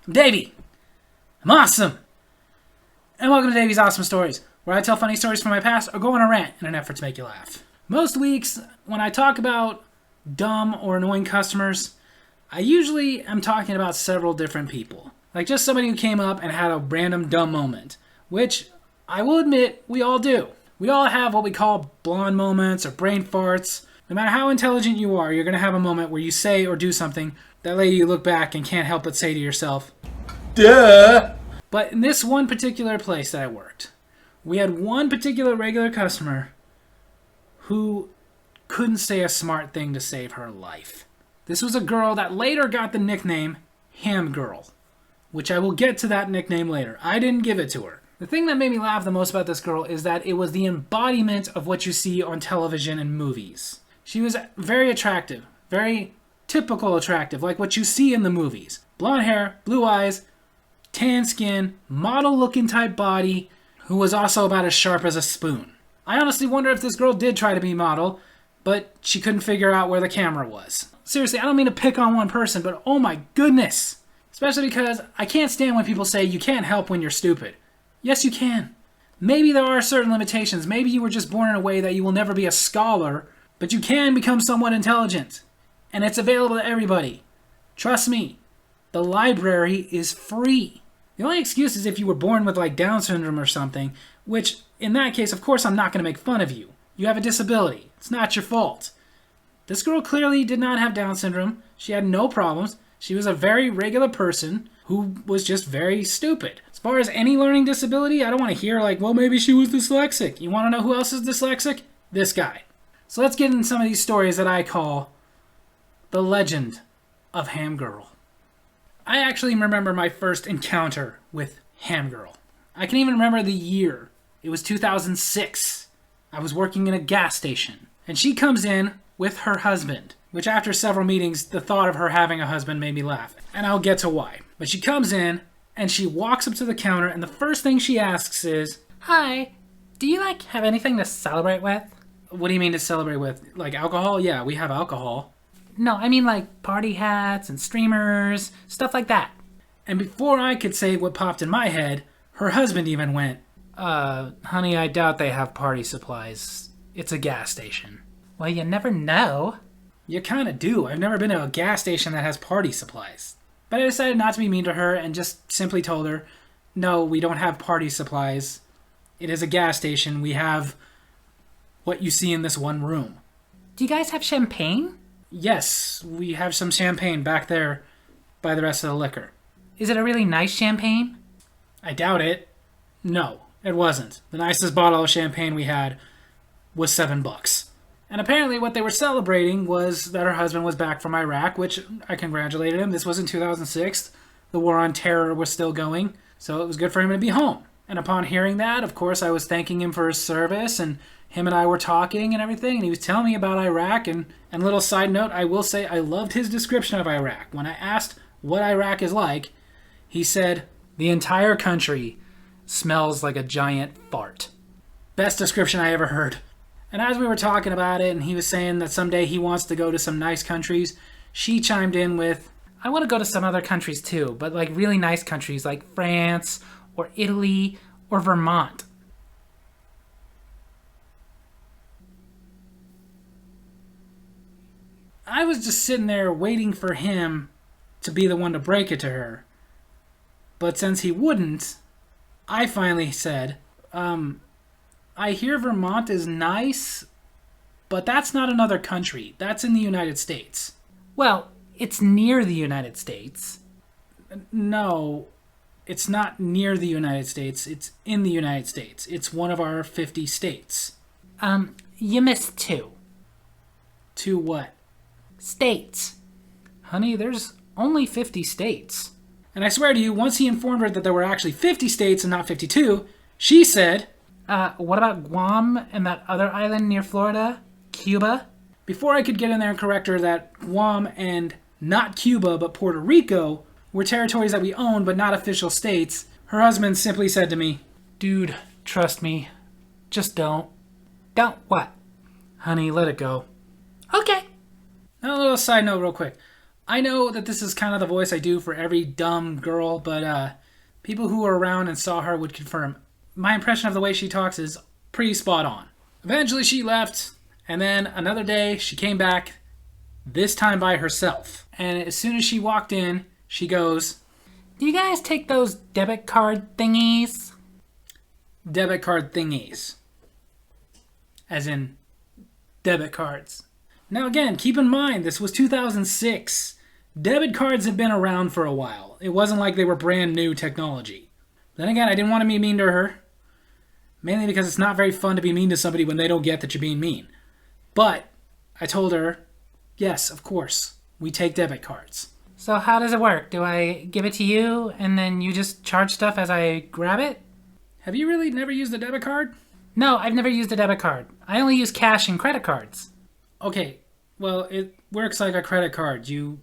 I'm Davy. I'm awesome. And welcome to Davy's Awesome Stories, where I tell funny stories from my past or go on a rant in an effort to make you laugh. Most weeks, when I talk about dumb or annoying customers, I usually am talking about several different people. Like just somebody who came up and had a random dumb moment, which I will admit we all do. We all have what we call blonde moments or brain farts. No matter how intelligent you are, you're going to have a moment where you say or do something that later you look back and can't help but say to yourself, duh! But in this one particular place that I worked, we had one particular regular customer who couldn't say a smart thing to save her life. This was a girl that later got the nickname Ham Girl, which I will get to that nickname later. I didn't give it to her. The thing that made me laugh the most about this girl is that it was the embodiment of what you see on television and movies. She was very attractive, very typical attractive, like what you see in the movies. Blonde hair, blue eyes, tan skin, model-looking type body, who was also about as sharp as a spoon. I honestly wonder if this girl did try to be model, but she couldn't figure out where the camera was. Seriously, I don't mean to pick on one person, but oh my goodness! Especially because I can't stand when people say you can't help when you're stupid. Yes, you can. Maybe there are certain limitations. Maybe you were just born in a way that you will never be a scholar, but you can become somewhat intelligent. And it's available to everybody. Trust me, the library is free. The only excuse is if you were born with like Down syndrome or something, which in that case, of course, I'm not going to make fun of you. You have a disability. It's not your fault. This girl clearly did not have Down syndrome. She had no problems. She was a very regular person who was just very stupid. As far as any learning disability, I don't want to hear like, well, maybe she was dyslexic. You want to know who else is dyslexic? This guy. So let's get into some of these stories that I call the legend of Ham Girl. I actually remember my first encounter with Ham Girl. I can even remember the year. It was 2006. I was working in a gas station. And she comes in with her husband, which after several meetings, the thought of her having a husband made me laugh. And I'll get to why. But she comes in and she walks up to the counter and the first thing she asks is, "Hi, do you have anything to celebrate with?" What do you mean to celebrate with? Like alcohol? Yeah, we have alcohol. No, I mean like party hats and streamers, stuff like that. And before I could say what popped in my head, her husband even went, honey, I doubt they have party supplies. It's a gas station." Well, you never know. You kind of do. I've never been to a gas station that has party supplies. But I decided not to be mean to her and just simply told her, no, we don't have party supplies. It is a gas station. We have what you see in this one room. Do you guys have champagne? Yes, we have some champagne back there by the rest of the liquor. Is it a really nice champagne? I doubt it. No, it wasn't. The nicest bottle of champagne we had was $7. And apparently what they were celebrating was that her husband was back from Iraq, which I congratulated him. This was in 2006. The war on terror was still going, so it was good for him to be home. And upon hearing that, of course, I was thanking him for his service, and him and I were talking and everything, and he was telling me about Iraq. And little side note, I will say I loved his description of Iraq. When I asked what Iraq is like, he said, the entire country smells like a giant fart. Best description I ever heard. And as we were talking about it, and he was saying that someday he wants to go to some nice countries, she chimed in with, I want to go to some other countries too, but like really nice countries like France or Italy or Vermont. I was just sitting there waiting for him to be the one to break it to her. But since he wouldn't, I finally said, I hear Vermont is nice, but that's not another country. That's in the United States. Well, it's near the United States. No, it's not near the United States. It's in the United States. It's one of our 50 states. You missed 2. 2 what? States. Honey, there's only 50 states. And I swear to you, once he informed her that there were actually 50 states and not 52, she said, what about Guam and that other island near Florida? Cuba? Before I could get in there and correct her that Guam and not Cuba but Puerto Rico were territories that we own but not official states, her husband simply said to me, dude, trust me. Just don't. Don't what? Honey, let it go. Okay. Now a little side note real quick. I know that this is kind of the voice I do for every dumb girl, but people who were around and saw her would confirm. My impression of the way she talks is pretty spot on. Eventually she left, and then another day she came back, this time by herself. And as soon as she walked in, she goes, "Do you guys take those debit card thingies?" Debit card thingies. As in debit cards. Now again, keep in mind, this was 2006. Debit cards have been around for a while. It wasn't like they were brand new technology. Then again, I didn't want to be mean to her. Mainly because it's not very fun to be mean to somebody when they don't get that you're being mean. But I told her, yes, of course, we take debit cards. So how does it work? Do I give it to you and then you just charge stuff as I grab it? Have you really never used a debit card? No, I've never used a debit card. I only use cash and credit cards. Okay, well, it works like a credit card. You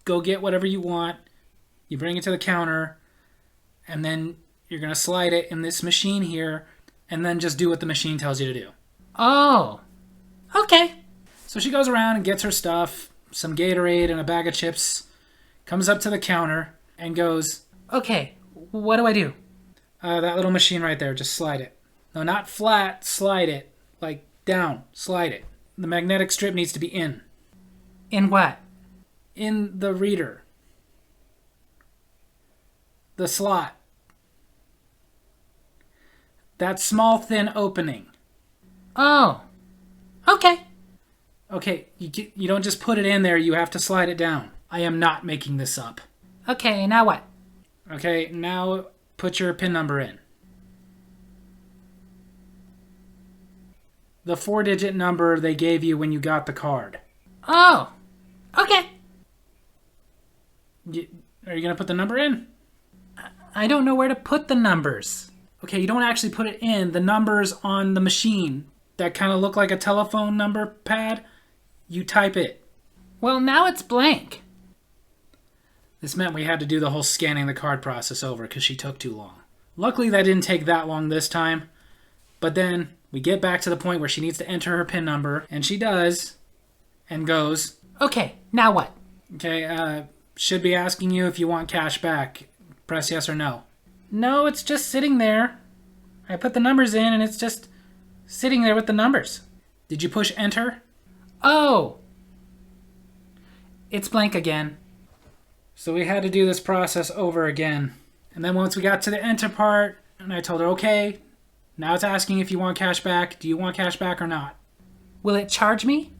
go get whatever you want, you bring it to the counter, and then you're going to slide it in this machine here, and then just do what the machine tells you to do. Oh, okay. So she goes around and gets her stuff, some Gatorade and a bag of chips, comes up to the counter, and goes, "Okay, what do I do?" That little machine right there, just slide it. No, not flat, slide it. Like down, slide it. The magnetic strip needs to be in. In what? In the reader. The slot. That small, thin opening. Oh. Okay. Okay, you don't just put it in there, you have to slide it down. I am not making this up. Okay, now what? Okay, now put your PIN number in. The 4-digit number they gave you when you got the card. Oh. Okay. Are you going to put the number in? I don't know where to put the numbers. Okay, you don't actually put it in. The numbers on the machine that kind of look like a telephone number pad, you type it. Well, now it's blank. This meant we had to do the whole scanning the card process over because she took too long. Luckily, that didn't take that long this time. But then we get back to the point where she needs to enter her PIN number, and she does, and goes, "Okay, now what?" Okay, should be asking you if you want cash back. Press yes or no. No, it's just sitting there. I put the numbers in, and it's just sitting there with the numbers. Did you push enter? Oh! It's blank again. So we had to do this process over again. And then once we got to the enter part, and I told her, okay, now it's asking if you want cash back. Do you want cash back or not? Will it charge me?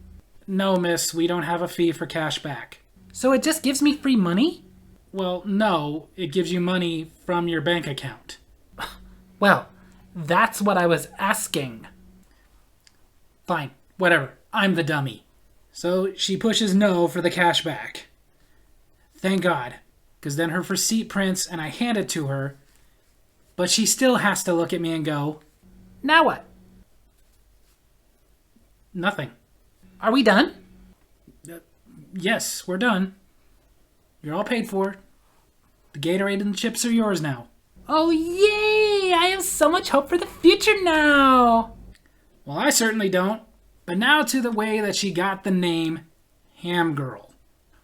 No, miss, we don't have a fee for cash back. So it just gives me free money? Well, no, it gives you money from your bank account. Well, that's what I was asking. Fine, whatever, I'm the dummy. So she pushes no for the cash back. Thank God, because then her receipt prints and I hand it to her, but she still has to look at me and go, "Now what?" Nothing. Are we done? Yes, we're done. You're all paid for. The Gatorade and the chips are yours now. Oh, yay! I have so much hope for the future now. Well, I certainly don't. But now to the way that she got the name Ham Girl.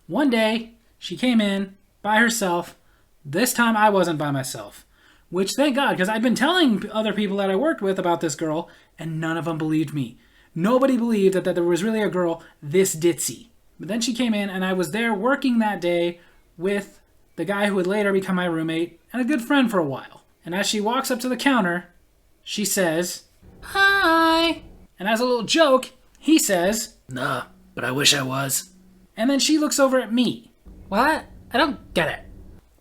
One day, she came in by herself. This time I wasn't by myself. Which, thank God, because I'd been telling other people that I worked with about this girl, and none of them believed me. Nobody believed that there was really a girl this ditzy. But then she came in, and I was there working that day with the guy who would later become my roommate and a good friend for a while. And as she walks up to the counter, she says, "Hi." And as a little joke, he says, "Nah, but I wish I was." And then she looks over at me. What? I don't get it.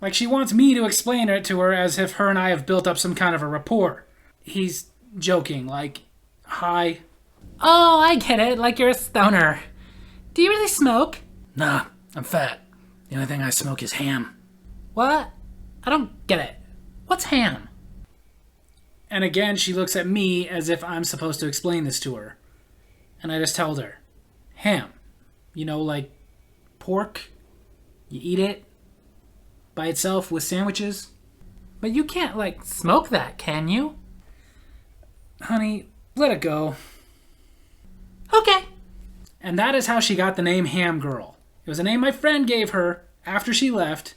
Like she wants me to explain it to her as if her and I have built up some kind of a rapport. He's joking, like, "Hi." Oh, I get it, like you're a stoner. Do you really smoke? Nah, I'm fat. The only thing I smoke is ham. What? I don't get it. What's ham? And again, she looks at me as if I'm supposed to explain this to her. And I just told her, ham. You know, like pork. You eat it by itself with sandwiches. But you can't, like, smoke that, can you? Honey, let it go. Okay. And that is how she got the name Ham Girl. It was a name my friend gave her after she left.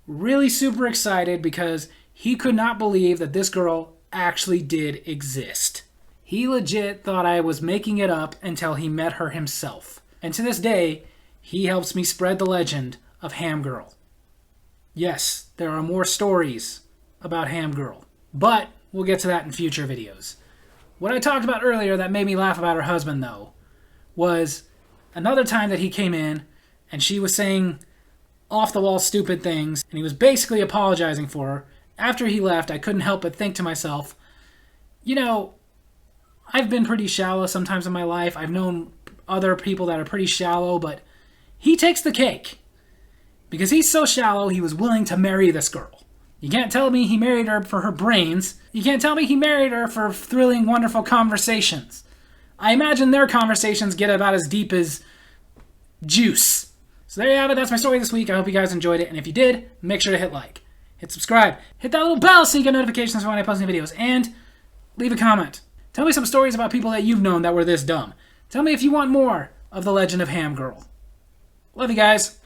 Really super excited because he could not believe that this girl actually did exist. He legit thought I was making it up until he met her himself. And to this day, he helps me spread the legend of Ham Girl. Yes, there are more stories about Ham Girl, but we'll get to that in future videos. What I talked about earlier that made me laugh about her husband, though, was another time that he came in and she was saying off-the-wall stupid things, and he was basically apologizing for her. After he left, I couldn't help but think to myself, you know, I've been pretty shallow sometimes in my life. I've known other people that are pretty shallow, but he takes the cake. Because he's so shallow, he was willing to marry this girl. You can't tell me he married her for her brains. You can't tell me he married her for thrilling, wonderful conversations. I imagine their conversations get about as deep as juice. So there you have it. That's my story this week. I hope you guys enjoyed it. And if you did, make sure to hit like, hit subscribe, hit that little bell so you get notifications for when I post new videos, and leave a comment. Tell me some stories about people that you've known that were this dumb. Tell me if you want more of the legend of Ham Girl. Love you guys.